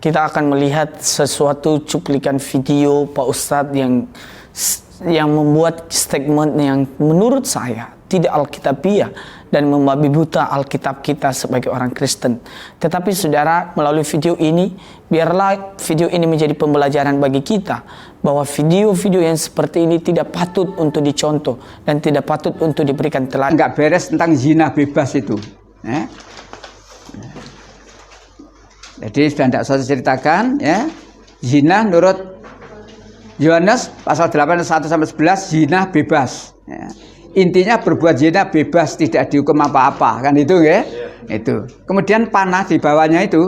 kita akan melihat sesuatu cuplikan video Pak Ustadz yang membuat statement yang menurut saya tidak alkitabiah dan membabi buta Alkitab kita sebagai orang Kristen. Tetapi saudara, melalui video ini, biarlah video ini menjadi pembelajaran bagi kita bahwa video-video yang seperti ini tidak patut untuk dicontoh dan tidak patut untuk diberikan teladan. Enggak beres tentang zina bebas itu. Jadi sudah tidak saya ceritakan, ya. Zina menurut Yohanes pasal 8 1 sampai 11, zina bebas. Ya. Intinya berbuat zina bebas, tidak dihukum apa-apa, kan itu ya? Itu. Kemudian panah di bawahnya itu.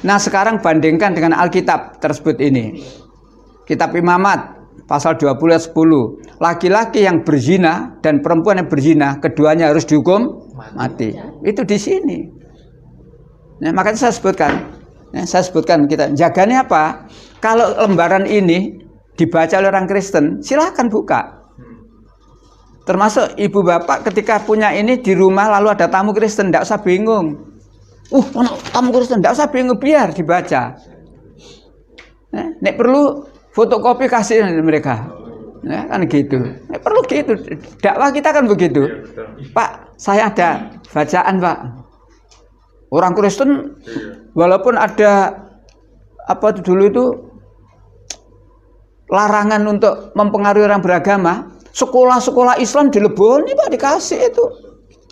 Nah, sekarang bandingkan dengan Alkitab tersebut ini. Kitab Imamat pasal 20 ayat 10. Laki-laki yang berzina dan perempuan yang berzina, keduanya harus dihukum mati. Itu di sini. Nah, makanya saya sebutkan. Kita jaganya apa? Kalau lembaran ini dibaca oleh orang Kristen, silakan buka. Termasuk ibu bapak ketika punya ini di rumah lalu ada tamu Kristen, tidak usah bingung. Tamu Kristen, tidak usah bingung, biar dibaca. Nek perlu fotokopi kasih mereka, kan gitu. Nek perlu gitu. Dakwah kita kan begitu. Pak, saya ada bacaan Pak. Orang Kristen, walaupun ada apa dulu itu larangan untuk mempengaruhi orang beragama. Sekolah-sekolah Islam dileboni Pak, dikasih itu.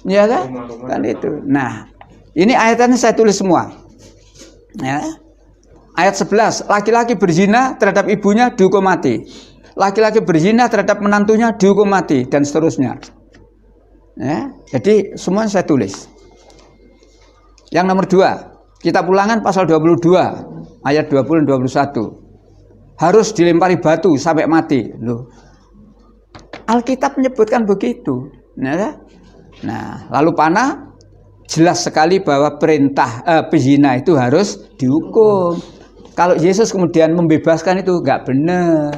Ya kan? Kan itu. Nah, ini ayatnya saya tulis semua. Ya. Ayat 11, laki-laki berzina terhadap ibunya dihukum mati. Laki-laki berzina terhadap menantunya dihukum mati, dan seterusnya. Ya. Jadi semua saya tulis. Yang nomor 2, Kitab Ulangan pasal 22 ayat 20 dan 21. Harus dilempari batu sampai mati. Loh. Alkitab menyebutkan begitu. Nah, lalu panah jelas sekali bahwa perintah pezina itu harus dihukum. Kalau Yesus kemudian membebaskan itu nggak benar.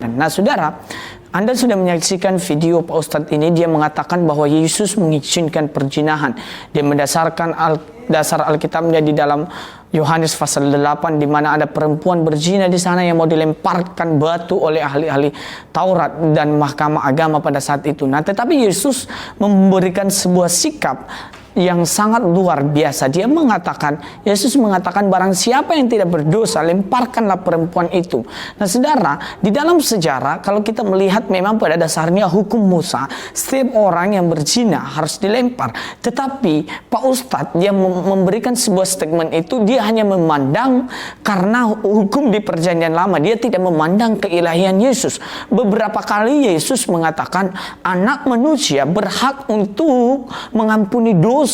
Nah, saudara, Anda sudah menyaksikan video Pak Ustadz ini. Dia mengatakan bahwa Yesus mengizinkan perzinahan. Dia mendasarkan dasar Alkitabnya di dalam Yohanes pasal 8, di mana ada perempuan berzina di sana yang mau dilemparkan batu oleh ahli-ahli Taurat dan mahkamah agama pada saat itu. Nah, tetapi Yesus memberikan sebuah sikap yang sangat luar biasa. Yesus mengatakan barang siapa yang tidak berdosa, lemparkanlah perempuan itu. Nah, saudara, di dalam sejarah kalau kita melihat memang pada dasarnya hukum Musa, setiap orang yang berzina harus dilempar. Tetapi Pak Ustadz yang memberikan sebuah statement itu, dia hanya memandang karena hukum di perjanjian lama, dia tidak memandang keilahian Yesus. Beberapa kali Yesus mengatakan anak manusia berhak untuk mengampuni dosa.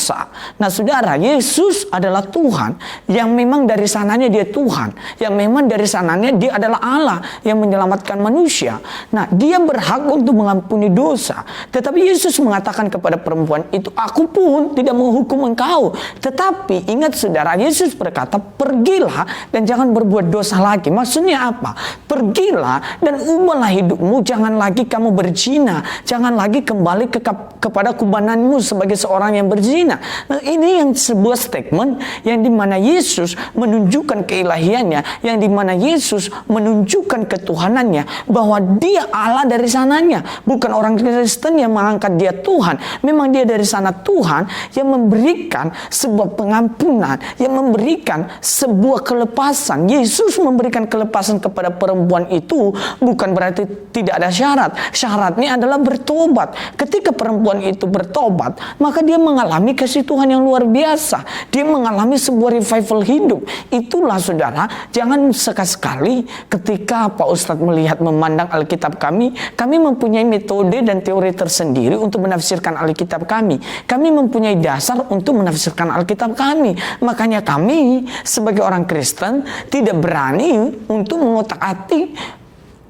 Nah, saudara, Yesus adalah Tuhan yang memang dari sananya dia Tuhan, yang memang dari sananya dia adalah Allah yang menyelamatkan manusia. Nah, dia berhak untuk mengampuni dosa. Tetapi Yesus mengatakan kepada perempuan itu, aku pun tidak menghukum engkau. Tetapi ingat saudara, Yesus berkata, pergilah dan jangan berbuat dosa lagi. Maksudnya apa? Pergilah dan ubahlah hidupmu, jangan lagi kamu berzina, jangan lagi kembali kepada kubananmu sebagai seorang yang berzina. Nah, ini yang sebuah statement yang dimana Yesus menunjukkan keilahiannya, yang dimana Yesus menunjukkan ketuhanannya, bahwa dia Allah dari sananya, bukan orang Kristen yang mengangkat dia Tuhan. Memang dia dari sana Tuhan yang memberikan sebuah pengampunan, yang memberikan sebuah kelepasan. Yesus memberikan kelepasan kepada perempuan itu bukan berarti tidak ada syarat. Syaratnya adalah bertobat. Ketika perempuan itu bertobat, maka dia mengalami kasih Tuhan yang luar biasa. Dia mengalami sebuah revival hidup. Itulah saudara, jangan sekali-sekali ketika Pak Ustadz memandang Alkitab kami mempunyai metode dan teori tersendiri untuk menafsirkan Alkitab kami. Kami mempunyai dasar untuk menafsirkan Alkitab kami. Makanya kami sebagai orang Kristen tidak berani untuk mengotak-atik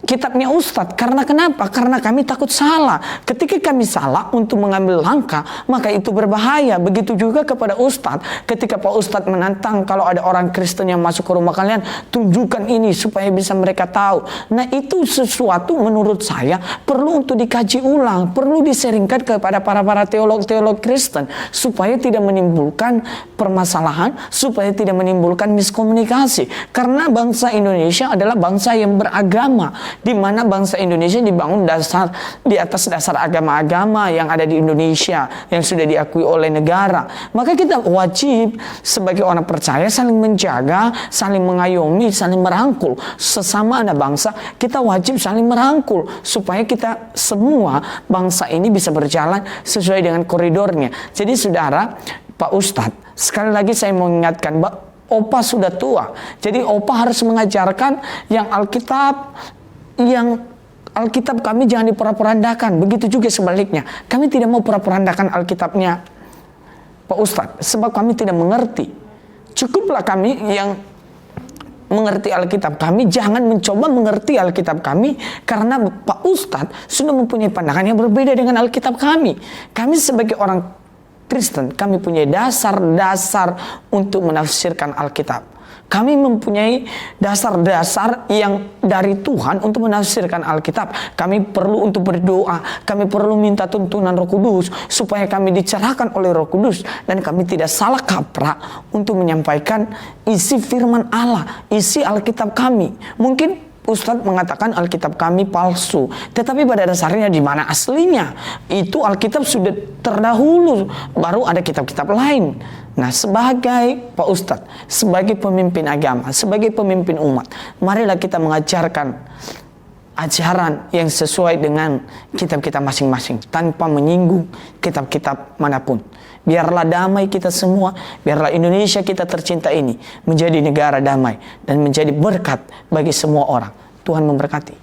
kitabnya Ustadz. Karena kenapa? Karena kami takut salah. Ketika kami salah untuk mengambil langkah, maka itu berbahaya. Begitu juga kepada Ustadz. Ketika Pak Ustadz menantang, kalau ada orang Kristen yang masuk ke rumah kalian, tunjukkan ini supaya bisa mereka tahu. Nah, itu sesuatu menurut saya perlu untuk dikaji ulang, perlu diseringkan kepada para teolog-teolog Kristen supaya tidak menimbulkan permasalahan, supaya tidak menimbulkan miskomunikasi. Karena bangsa Indonesia adalah bangsa yang beragama, di mana bangsa Indonesia dibangun di atas dasar agama-agama yang ada di Indonesia yang sudah diakui oleh negara. Maka kita wajib sebagai orang percaya saling menjaga, saling mengayomi, saling merangkul sesama anak bangsa. Kita wajib saling merangkul supaya kita semua bangsa ini bisa berjalan sesuai dengan koridornya. Jadi saudara, Pak Ustadz, sekali lagi saya mau ingatkan, Opa sudah tua. Jadi Opa harus mengajarkan yang Alkitab kami jangan diporak-porandakan. Begitu juga sebaliknya. Kami tidak mau porak-porandakan Alkitabnya Pak Ustadz, sebab kami tidak mengerti. Cukuplah kami yang mengerti Alkitab kami, jangan mencoba mengerti Alkitab kami, karena Pak Ustadz sudah mempunyai pandangan yang berbeda dengan Alkitab kami. Kami sebagai orang Kristen, kami punya dasar-dasar untuk menafsirkan Alkitab. Kami mempunyai dasar-dasar yang dari Tuhan untuk menafsirkan Alkitab. Kami perlu untuk berdoa, kami perlu minta tuntunan Roh Kudus supaya kami dicerahkan oleh Roh Kudus dan kami tidak salah kaprah untuk menyampaikan isi firman Allah, isi Alkitab kami. Mungkin Ustadz mengatakan Alkitab kami palsu, tetapi pada dasarnya di mana aslinya? Itu Alkitab sudah terdahulu, baru ada kitab-kitab lain. Nah, sebagai Pak Ustadz, sebagai pemimpin agama, sebagai pemimpin umat, marilah kita mengajarkan ajaran yang sesuai dengan kitab kita masing-masing tanpa menyinggung kitab-kitab manapun. Biarlah damai kita semua, biarlah Indonesia kita tercinta ini menjadi negara damai dan menjadi berkat bagi semua orang. Tuhan memberkati.